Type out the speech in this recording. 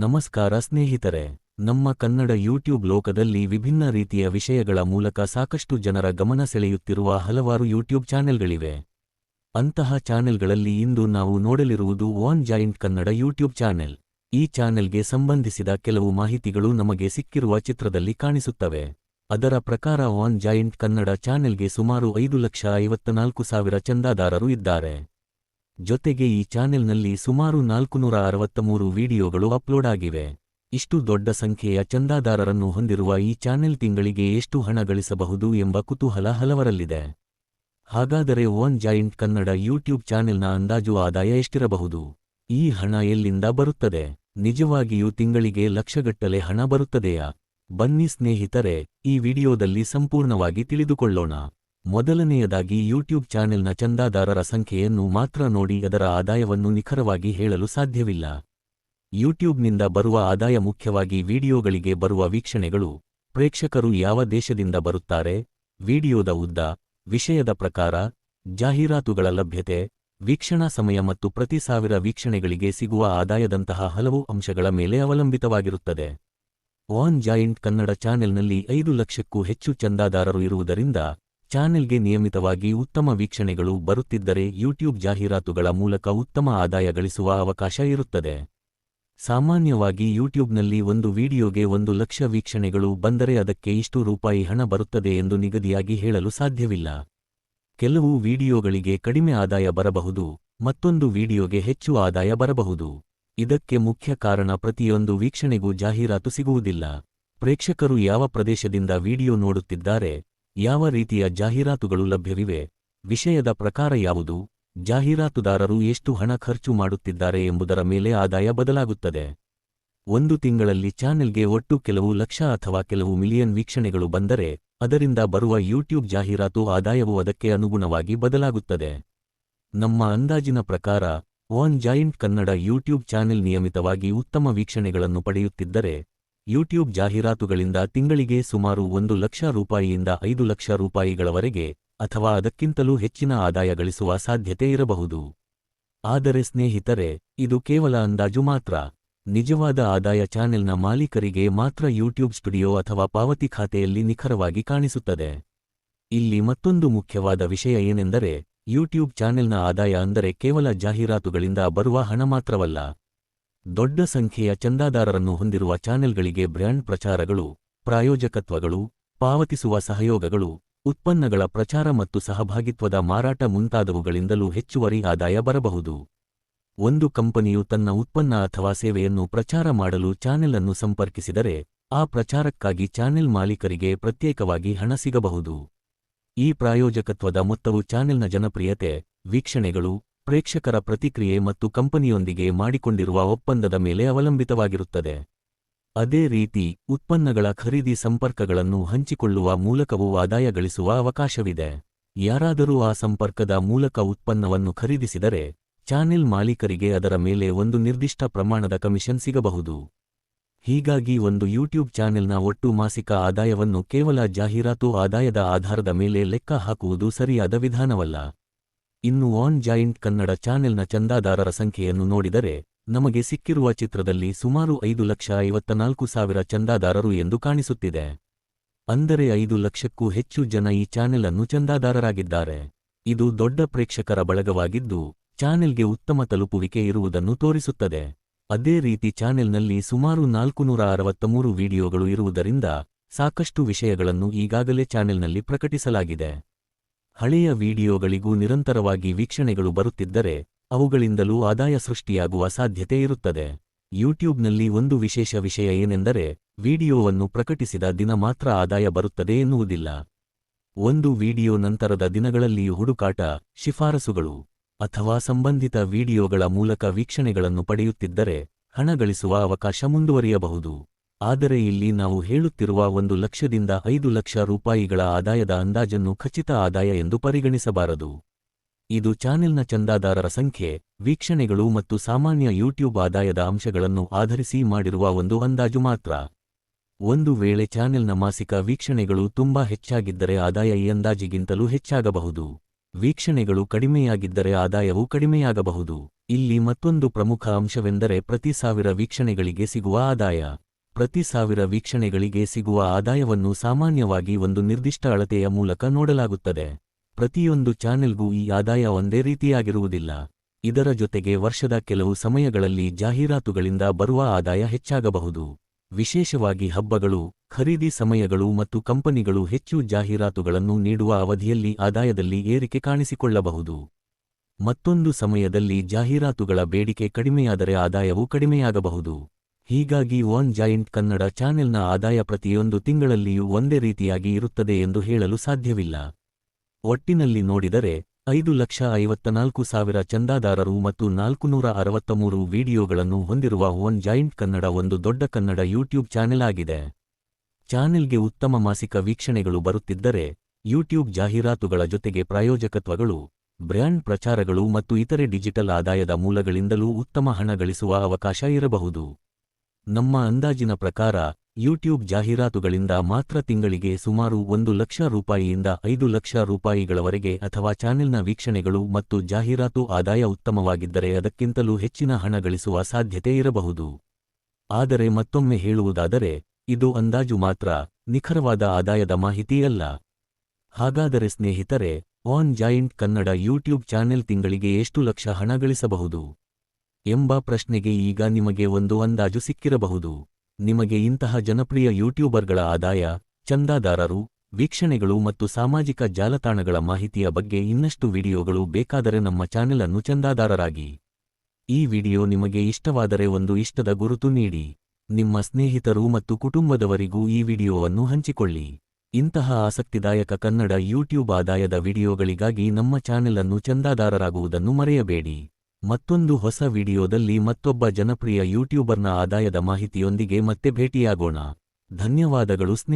ನಮಸ್ಕಾರ ಸ್ನೇಹಿತರೆ, ನಮ್ಮ ಕನ್ನಡ ಯೂಟ್ಯೂಬ್ ಲೋಕದಲ್ಲಿ ವಿಭಿನ್ನ ರೀತಿಯ ವಿಷಯಗಳ ಮೂಲಕ ಸಾಕಷ್ಟು ಜನರ ಗಮನ ಸೆಳೆಯುತ್ತಿರುವ ಹಲವಾರು ಯೂಟ್ಯೂಬ್ ಚಾನೆಲ್ಗಳಿವೆ. ಅಂತಹ ಚಾನೆಲ್ಗಳಲ್ಲಿ ಇಂದು ನಾವು ನೋಡಲಿರುವುದು one joint Kannada YouTube channel. ಈ ಚಾನೆಲ್ಗೆ ಸಂಬಂಧಿಸಿದ ಕೆಲವು ಮಾಹಿತಿಗಳು ನಮಗೆ ಸಿಕ್ಕಿರುವ ಚಿತ್ರದಲ್ಲಿ ಕಾಣಿಸುತ್ತವೆ. ಅದರ ಪ್ರಕಾರ ಒನ್ ಜಾಯಿಂಟ್ ಕನ್ನಡ ಚಾನೆಲ್ಗೆ ಸುಮಾರು 5,54,000 ಚಂದಾದಾರರು ಇದ್ದಾರೆ. ಜೊತೆಗೆ ಈ ಚಾನೆಲ್ನಲ್ಲಿ ಸುಮಾರು 463 ವಿಡಿಯೋಗಳು ಅಪ್ಲೋಡ್ ಆಗಿವೆ. ಇಷ್ಟು ದೊಡ್ಡ ಸಂಖ್ಯೆಯ ಚಂದಾದಾರರನ್ನು ಹೊಂದಿರುವ ಈ ಚಾನೆಲ್ ತಿಂಗಳಿಗೆ ಎಷ್ಟು ಹಣ ಗಳಿಸಬಹುದು ಎಂಬ ಕುತೂಹಲ ಹಲವರಲ್ಲಿದೆ. ಹಾಗಾದರೆ ಒನ್ ಜಾಯಿಂಟ್ ಕನ್ನಡ ಯೂಟ್ಯೂಬ್ ಚಾನೆಲ್ನ ಅಂದಾಜು ಆದಾಯ ಎಷ್ಟಿರಬಹುದು? ಈ ಹಣ ಎಲ್ಲಿಂದ ಬರುತ್ತದೆ? ನಿಜವಾಗಿಯೂ ತಿಂಗಳಿಗೆ ಲಕ್ಷಗಟ್ಟಲೆ ಹಣ ಬರುತ್ತದೆಯಾ? ಬನ್ನಿ ಸ್ನೇಹಿತರೆ, ಈ ವಿಡಿಯೋದಲ್ಲಿ ಸಂಪೂರ್ಣವಾಗಿ ತಿಳಿದುಕೊಳ್ಳೋಣ. ಮೊದಲನೆಯದಾಗಿ ಯೂಟ್ಯೂಬ್ ಚಾನೆಲ್ನ ಚಂದಾದಾರರ ಸಂಖ್ಯೆಯನ್ನು ಮಾತ್ರ ನೋಡಿ ಅದರ ಆದಾಯವನ್ನು ನಿಖರವಾಗಿ ಹೇಳಲು ಸಾಧ್ಯವಿಲ್ಲ. ಯೂಟ್ಯೂಬ್ನಿಂದ ಬರುವ ಆದಾಯ ಮುಖ್ಯವಾಗಿ ವಿಡಿಯೋಗಳಿಗೆ ಬರುವ ವೀಕ್ಷಣೆಗಳು, ಪ್ರೇಕ್ಷಕರು ಯಾವ ದೇಶದಿಂದ ಬರುತ್ತಾರೆ, ವಿಡಿಯೋದ ಉದ್ದ, ವಿಷಯದ ಪ್ರಕಾರ, ಜಾಹೀರಾತುಗಳ ಲಭ್ಯತೆ, ವೀಕ್ಷಣಾ ಸಮಯ ಮತ್ತು ಪ್ರತಿ 1000 ವೀಕ್ಷಣೆಗಳಿಗೆ ಸಿಗುವ ಆದಾಯದಂತಹ ಹಲವು ಅಂಶಗಳ ಮೇಲೆ ಅವಲಂಬಿತವಾಗಿರುತ್ತದೆ. ಒನ್ ಜಾಯಿಂಟ್ ಕನ್ನಡ ಚಾನೆಲ್ನಲ್ಲಿ 5 ಲಕ್ಷಕ್ಕೂ ಹೆಚ್ಚು ಚಂದಾದಾರರು ಇರುವುದರಿಂದ ಚಾನೆಲ್ಗೆ ನಿಯಮಿತವಾಗಿ ಉತ್ತಮ ವೀಕ್ಷಣೆಗಳು ಬರುತ್ತಿದ್ದರೆ ಯೂಟ್ಯೂಬ್ ಜಾಹೀರಾತುಗಳ ಮೂಲಕ ಉತ್ತಮ ಆದಾಯ ಗಳಿಸುವ ಅವಕಾಶ ಇರುತ್ತದೆ. ಸಾಮಾನ್ಯವಾಗಿ ಯೂಟ್ಯೂಬ್ನಲ್ಲಿ ಒಂದು ವಿಡಿಯೋಗೆ 1 ಲಕ್ಷ ವೀಕ್ಷಣೆಗಳು ಬಂದರೆ ಅದಕ್ಕೆ ಇಷ್ಟು ರೂಪಾಯಿ ಹಣ ಬರುತ್ತದೆ ಎಂದು ನಿಗದಿಯಾಗಿ ಹೇಳಲು ಸಾಧ್ಯವಿಲ್ಲ. ಕೆಲವು ವಿಡಿಯೋಗಳಿಗೆ ಕಡಿಮೆ ಆದಾಯ ಬರಬಹುದು, ಮತ್ತೊಂದು ವಿಡಿಯೋಗೆ ಹೆಚ್ಚು ಆದಾಯ ಬರಬಹುದು. ಇದಕ್ಕೆ ಮುಖ್ಯ ಕಾರಣ ಪ್ರತಿಯೊಂದು ವೀಕ್ಷಣೆಗೂ ಜಾಹೀರಾತು ಸಿಗುವುದಿಲ್ಲ. ಪ್ರೇಕ್ಷಕರು ಯಾವ ಪ್ರದೇಶದಿಂದ ವಿಡಿಯೋ ನೋಡುತ್ತಿದ್ದಾರೆ, ಯಾವ ರೀತಿಯ ಜಾಹೀರಾತುಗಳು ಲಭ್ಯವಿವೆ, ವಿಷಯದ ಪ್ರಕಾರ ಯಾವುದು, ಜಾಹೀರಾತುದಾರರು ಎಷ್ಟು ಹಣ ಖರ್ಚು ಮಾಡುತ್ತಿದ್ದಾರೆ ಎಂಬುದರ ಮೇಲೆ ಆದಾಯ ಬದಲಾಗುತ್ತದೆ. ಒಂದು ತಿಂಗಳಲ್ಲಿ ಚಾನೆಲ್ಗೆ ಒಟ್ಟು ಕೆಲವು ಲಕ್ಷ ಅಥವಾ ಕೆಲವು ಮಿಲಿಯನ್ ವೀಕ್ಷಣೆಗಳು ಬಂದರೆ ಅದರಿಂದ ಬರುವ ಯೂಟ್ಯೂಬ್ ಜಾಹೀರಾತು ಆದಾಯವು ಅದಕ್ಕೆ ಅನುಗುಣವಾಗಿ ಬದಲಾಗುತ್ತದೆ. ನಮ್ಮ ಅಂದಾಜಿನ ಪ್ರಕಾರ one joint Kannada YouTube channel ನಿಯಮಿತವಾಗಿ ಉತ್ತಮ ವೀಕ್ಷಣೆಗಳನ್ನು ಪಡೆಯುತ್ತಿದ್ದರೆ ಯೂಟ್ಯೂಬ್ ಜಾಹೀರಾತುಗಳಿಂದ ತಿಂಗಳಿಗೆ ಸುಮಾರು 1 ಲಕ್ಷ ರೂಪಾಯಿಯಿಂದ 5 ಲಕ್ಷ ರೂಪಾಯಿಗಳವರೆಗೆ ಅಥವಾ ಅದಕ್ಕಿಂತಲೂ ಹೆಚ್ಚಿನ ಆದಾಯ ಗಳಿಸುವ ಸಾಧ್ಯತೆ ಇರಬಹುದು. ಆದರೆ ಸ್ನೇಹಿತರೆ, ಇದು ಕೇವಲ ಅಂದಾಜು ಮಾತ್ರ. ನಿಜವಾದ ಆದಾಯ ಚಾನೆಲ್ನ ಮಾಲೀಕರಿಗೆ ಮಾತ್ರ ಯೂಟ್ಯೂಬ್ ಸ್ಟುಡಿಯೋ ಅಥವಾ ಪಾವತಿ ಖಾತೆಯಲ್ಲಿ ನಿಖರವಾಗಿ ಕಾಣಿಸುತ್ತದೆ. ಇಲ್ಲಿ ಮತ್ತೊಂದು ಮುಖ್ಯವಾದ ವಿಷಯ ಏನೆಂದರೆ, ಯೂಟ್ಯೂಬ್ ಚಾನೆಲ್ನ ಆದಾಯ ಅಂದರೆ ಕೇವಲ ಜಾಹೀರಾತುಗಳಿಂದ ಬರುವ ಹಣ ಮಾತ್ರವಲ್ಲ. ದೊಡ್ಡ ಸಂಖ್ಯೆಯ ಚಂದಾದಾರರನ್ನು ಹೊಂದಿರುವ ಚಾನೆಲ್ಗಳಿಗೆ ಬ್ರ್ಯಾಂಡ್ ಪ್ರಚಾರಗಳು, ಪ್ರಾಯೋಜಕತ್ವಗಳು, ಪಾವತಿಸುವ ಸಹಯೋಗಗಳು, ಉತ್ಪನ್ನಗಳ ಪ್ರಚಾರ ಮತ್ತು ಸಹಭಾಗಿತ್ವದ ಮಾರಾಟ ಮುಂತಾದವುಗಳಿಂದಲೂ ಹೆಚ್ಚುವರಿ ಆದಾಯ ಬರಬಹುದು. ಒಂದು ಕಂಪನಿಯು ತನ್ನ ಉತ್ಪನ್ನ ಅಥವಾ ಸೇವೆಯನ್ನು ಪ್ರಚಾರ ಮಾಡಲು ಚಾನೆಲ್ ಅನ್ನು ಸಂಪರ್ಕಿಸಿದರೆ ಆ ಪ್ರಚಾರಕ್ಕಾಗಿ ಚಾನೆಲ್ ಮಾಲೀಕರಿಗೆ ಪ್ರತ್ಯೇಕವಾಗಿ ಹಣ ಸಿಗಬಹುದು. ಈ ಪ್ರಾಯೋಜಕತ್ವದ ಮೊತ್ತವು ಚಾನೆಲ್ನ ಜನಪ್ರಿಯತೆ, ವೀಕ್ಷಣೆಗಳು, ಪ್ರೇಕ್ಷಕರ ಪ್ರತಿಕ್ರಿಯೆ ಮತ್ತು ಕಂಪನಿಯೊಂದಿಗೆ ಮಾಡಿಕೊಂಡಿರುವ ಒಪ್ಪಂದದ ಮೇಲೆ ಅವಲಂಬಿತವಾಗಿರುತ್ತದೆ. ಅದೇ ರೀತಿ ಉತ್ಪನ್ನಗಳ ಖರೀದಿ ಸಂಪರ್ಕಗಳನ್ನು ಹಂಚಿಕೊಳ್ಳುವ ಮೂಲಕವೂ ಆದಾಯ ಗಳಿಸುವ ಅವಕಾಶವಿದೆ. ಯಾರಾದರೂ ಆ ಸಂಪರ್ಕದ ಮೂಲಕ ಉತ್ಪನ್ನವನ್ನು ಖರೀದಿಸಿದರೆ ಚಾನೆಲ್ ಮಾಲೀಕರಿಗೆ ಅದರ ಮೇಲೆ ಒಂದು ನಿರ್ದಿಷ್ಟ ಪ್ರಮಾಣದ ಕಮಿಷನ್ ಸಿಗಬಹುದು. ಹೀಗಾಗಿ ಒಂದು ಯೂಟ್ಯೂಬ್ ಚಾನೆಲ್ನ ಒಟ್ಟು ಮಾಸಿಕ ಆದಾಯವನ್ನು ಕೇವಲ ಜಾಹೀರಾತು ಆದಾಯದ ಆಧಾರದ ಮೇಲೆ ಲೆಕ್ಕ ಹಾಕುವುದು ಸರಿಯಾದ ವಿಧಾನವಲ್ಲ. ಇನ್ನು ಒನ್ ಜಾಯಿಂಟ್ ಕನ್ನಡ ಚಾನೆಲ್ನ ಚಂದಾದಾರರ ಸಂಖ್ಯೆಯನ್ನು ನೋಡಿದರೆ ನಮಗೆ ಸಿಕ್ಕಿರುವ ಚಿತ್ರದಲ್ಲಿ ಸುಮಾರು 5,54,000 ಚಂದಾದಾರರು ಎಂದು ಕಾಣಿಸುತ್ತಿದೆ. ಅಂದರೆ 5 ಲಕ್ಷಕ್ಕೂ ಹೆಚ್ಚು ಜನ ಈ ಚಾನೆಲ್ ಅನ್ನು ಚಂದಾದಾರರಾಗಿದ್ದಾರೆ. ಇದು ದೊಡ್ಡ ಪ್ರೇಕ್ಷಕರ ಬಳಗವಾಗಿದ್ದು ಚಾನೆಲ್ಗೆ ಉತ್ತಮ ತಲುಪುವಿಕೆ ಇರುವುದನ್ನು ತೋರಿಸುತ್ತದೆ. ಅದೇ ರೀತಿ ಚಾನೆಲ್ನಲ್ಲಿ ಸುಮಾರು 463 ವಿಡಿಯೋಗಳು ಇರುವುದರಿಂದ ಸಾಕಷ್ಟು ವಿಷಯಗಳನ್ನು ಈಗಾಗಲೇ ಚಾನೆಲ್ನಲ್ಲಿ ಪ್ರಕಟಿಸಲಾಗಿದೆ. ಹಳೆಯ ವಿಡಿಯೋಗಳಿಗೂ ನಿರಂತರವಾಗಿ ವೀಕ್ಷಣೆಗಳು ಬರುತ್ತಿದ್ದರೆ ಅವುಗಳಿಂದಲೂ ಆದಾಯ ಸೃಷ್ಟಿಯಾಗುವ ಸಾಧ್ಯತೆ ಇರುತ್ತದೆ. ಯೂಟ್ಯೂಬ್ನಲ್ಲಿ ಒಂದು ವಿಶೇಷ ವಿಷಯ ಏನೆಂದರೆ, ವಿಡಿಯೋವನ್ನು ಪ್ರಕಟಿಸಿದ ದಿನ ಮಾತ್ರ ಆದಾಯ ಬರುತ್ತದೆ ಎನ್ನುವುದಿಲ್ಲ. ಒಂದು ವಿಡಿಯೋ ನಂತರದ ದಿನಗಳಲ್ಲಿಯೂ ಹುಡುಕಾಟ, ಶಿಫಾರಸುಗಳು ಅಥವಾ ಸಂಬಂಧಿತ ವಿಡಿಯೋಗಳ ಮೂಲಕ ವೀಕ್ಷಣೆಗಳನ್ನು ಪಡೆಯುತ್ತಿದ್ದರೆ ಹಣ ಗಳಿಸುವ ಅವಕಾಶ ಮುಂದುವರಿಯಬಹುದು. ಆದರೆ ಇಲ್ಲಿ ನಾವು ಹೇಳುತ್ತಿರುವ 1 ಲಕ್ಷದಿಂದ 5 ಲಕ್ಷ ರೂಪಾಯಿಗಳ ಆದಾಯದ ಅಂದಾಜನ್ನು ಖಚಿತ ಆದಾಯ ಎಂದು ಪರಿಗಣಿಸಬಾರದು. ಇದು ಚಾನೆಲ್ನ ಚಂದಾದಾರರ ಸಂಖ್ಯೆ, ವೀಕ್ಷಣೆಗಳು ಮತ್ತು ಸಾಮಾನ್ಯ ಯೂಟ್ಯೂಬ್ ಆದಾಯದ ಅಂಶಗಳನ್ನು ಆಧರಿಸಿ ಮಾಡಿರುವ ಒಂದು ಅಂದಾಜು ಮಾತ್ರ. ಒಂದು ವೇಳೆ ಚಾನೆಲ್ನ ಮಾಸಿಕ ವೀಕ್ಷಣೆಗಳು ತುಂಬಾ ಹೆಚ್ಚಾಗಿದ್ದರೆ ಆದಾಯ ಈ ಅಂದಾಜಿಗಿಂತಲೂ ಹೆಚ್ಚಾಗಬಹುದು. ವೀಕ್ಷಣೆಗಳು ಕಡಿಮೆಯಾಗಿದ್ದರೆ ಆದಾಯವೂ ಕಡಿಮೆಯಾಗಬಹುದು. ಇಲ್ಲಿ ಮತ್ತೊಂದು ಪ್ರಮುಖ ಅಂಶವೆಂದರೆ ಪ್ರತಿ 1000 ವೀಕ್ಷಣೆಗಳಿಗೆ ಸಿಗುವ ಆದಾಯ. ಪ್ರತಿ 1000 ವೀಕ್ಷಣೆಗಳಿಗೆ ಸಿಗುವ ಆದಾಯವನ್ನು ಸಾಮಾನ್ಯವಾಗಿ ಒಂದು ನಿರ್ದಿಷ್ಟ ಅಳತೆಯ ಮೂಲಕ ನೋಡಲಾಗುತ್ತದೆ. ಪ್ರತಿಯೊಂದು ಚಾನೆಲ್ಗೂ ಈ ಆದಾಯ ಒಂದೇ ರೀತಿಯಾಗಿರುವುದಿಲ್ಲ. ಇದರ ಜೊತೆಗೆ ವರ್ಷದ ಕೆಲವು ಸಮಯಗಳಲ್ಲಿ ಜಾಹೀರಾತುಗಳಿಂದ ಬರುವ ಆದಾಯ ಹೆಚ್ಚಾಗಬಹುದು. ವಿಶೇಷವಾಗಿ ಹಬ್ಬಗಳು, ಖರೀದಿ ಸಮಯಗಳು ಮತ್ತು ಕಂಪನಿಗಳು ಹೆಚ್ಚು ಜಾಹೀರಾತುಗಳನ್ನು ನೀಡುವ ಅವಧಿಯಲ್ಲಿ ಆದಾಯದಲ್ಲಿ ಏರಿಕೆ ಕಾಣಿಸಿಕೊಳ್ಳಬಹುದು. ಮತ್ತೊಂದು ಸಮಯದಲ್ಲಿ ಜಾಹೀರಾತುಗಳ ಬೇಡಿಕೆ ಕಡಿಮೆಯಾದರೆ ಆದಾಯವೂ ಕಡಿಮೆಯಾಗಬಹುದು. ಹೀಗಾಗಿ ಒನ್ ಜಾಯಿಂಟ್ ಕನ್ನಡ ಚಾನೆಲ್ನ ಆದಾಯ ಪ್ರತಿಯೊಂದು ತಿಂಗಳಲ್ಲಿಯೂ ಒಂದೇ ರೀತಿಯಾಗಿ ಇರುತ್ತದೆ ಎಂದು ಹೇಳಲು ಸಾಧ್ಯವಿಲ್ಲ. ಒಟ್ಟಿನಲ್ಲಿ ನೋಡಿದರೆ 5,54,000 ಚಂದಾದಾರರು ಮತ್ತು 463 ವಿಡಿಯೋಗಳನ್ನು ಹೊಂದಿರುವ ಒನ್ ಜಾಯಿಂಟ್ ಕನ್ನಡ ಒಂದು ದೊಡ್ಡ ಕನ್ನಡ ಯೂಟ್ಯೂಬ್ ಚಾನೆಲ್ ಆಗಿದೆ. ಚಾನೆಲ್ಗೆ ಉತ್ತಮ ಮಾಸಿಕ ವೀಕ್ಷಣೆಗಳು ಬರುತ್ತಿದ್ದರೆ, ಯೂಟ್ಯೂಬ್ ಜಾಹೀರಾತುಗಳ ಜೊತೆಗೆ ಪ್ರಾಯೋಜಕತ್ವಗಳು, ಬ್ರ್ಯಾಂಡ್ ಪ್ರಚಾರಗಳು ಮತ್ತು ಇತರೆ ಡಿಜಿಟಲ್ ಆದಾಯದ ಮೂಲಗಳಿಂದಲೂ ಉತ್ತಮ ಹಣ ಗಳಿಸುವ ಅವಕಾಶ ಇರಬಹುದು. ನಮ್ಮ ಅಂದಾಜಿನ ಪ್ರಕಾರ, ಯೂಟ್ಯೂಬ್ ಜಾಹೀರಾತುಗಳಿಂದ ಮಾತ್ರ ತಿಂಗಳಿಗೆ ಸುಮಾರು 1 ಲಕ್ಷ ರೂಪಾಯಿಯಿಂದ 5 ಲಕ್ಷ ರೂಪಾಯಿಗಳವರೆಗೆ ಅಥವಾ ಚಾನೆಲ್ನ ವೀಕ್ಷಣೆಗಳು ಮತ್ತು ಜಾಹೀರಾತು ಆದಾಯ ಉತ್ತಮವಾಗಿದ್ದರೆ ಅದಕ್ಕಿಂತಲೂ ಹೆಚ್ಚಿನ ಹಣ ಗಳಿಸುವ ಸಾಧ್ಯತೆ ಇರಬಹುದು. ಆದರೆ ಮತ್ತೊಮ್ಮೆ ಹೇಳುವುದಾದರೆ, ಇದು ಅಂದಾಜು ಮಾತ್ರ, ನಿಖರವಾದ ಆದಾಯದ ಮಾಹಿತಿಯಲ್ಲ. ಹಾಗಾದರೆ ಸ್ನೇಹಿತರೆ, one joint Kannada YouTube channel ತಿಂಗಳಿಗೆ ಎಷ್ಟು ಲಕ್ಷ ಹಣ ಗಳಿಸಬಹುದು ಎಂಬ ಪ್ರಶ್ನೆಗೆ ಈಗ ನಿಮಗೆ ಒಂದು ಅಂದಾಜು ಸಿಕ್ಕಿರಬಹುದು. ನಿಮಗೆ ಇಂತಹ ಜನಪ್ರಿಯ ಯೂಟ್ಯೂಬರ್ಗಳ ಆದಾಯ, ಚಂದಾದಾರರು, ವೀಕ್ಷಣೆಗಳು ಮತ್ತು ಸಾಮಾಜಿಕ ಜಾಲತಾಣಗಳ ಮಾಹಿತಿಯ ಬಗ್ಗೆ ಇನ್ನಷ್ಟು ವಿಡಿಯೋಗಳು ಬೇಕಾದರೆ ನಮ್ಮ ಚಾನೆಲ್ ಅನ್ನು ಚಂದಾದಾರರಾಗಿ. ಈ ವಿಡಿಯೋ ನಿಮಗೆ ಇಷ್ಟವಾದರೆ ಒಂದು ಇಷ್ಟದ ಗುರುತು ನೀಡಿ. ನಿಮ್ಮ ಸ್ನೇಹಿತರು ಮತ್ತು ಕುಟುಂಬದವರಿಗೂ ಈ ವಿಡಿಯೋವನ್ನು ಹಂಚಿಕೊಳ್ಳಿ. ಇಂತಹ ಆಸಕ್ತಿದಾಯಕ ಕನ್ನಡ ಯೂಟ್ಯೂಬ್ ಆದಾಯದ ವಿಡಿಯೋಗಳಿಗಾಗಿ ನಮ್ಮ ಚಾನೆಲ್ ಅನ್ನು ಚಂದಾದಾರರಾಗುವುದನ್ನು ಮರೆಯಬೇಡಿ. ಮತ್ತೊಂದು ಹೊಸ ವಿಡಿಯೋದಲ್ಲಿ ಮತ್ತೊಬ್ಬ ಜನಪ್ರಿಯ ಯೂಟ್ಯೂಬರ್ನ ಆದಾಯದ ಮಾಹಿತಿಯೊಂದಿಗೆ ಮತ್ತೆ ಭೇಟಿಯಾಗೋಣ. ಧನ್ಯವಾದಗಳು ಸ್ನೇಹಿತರೆ.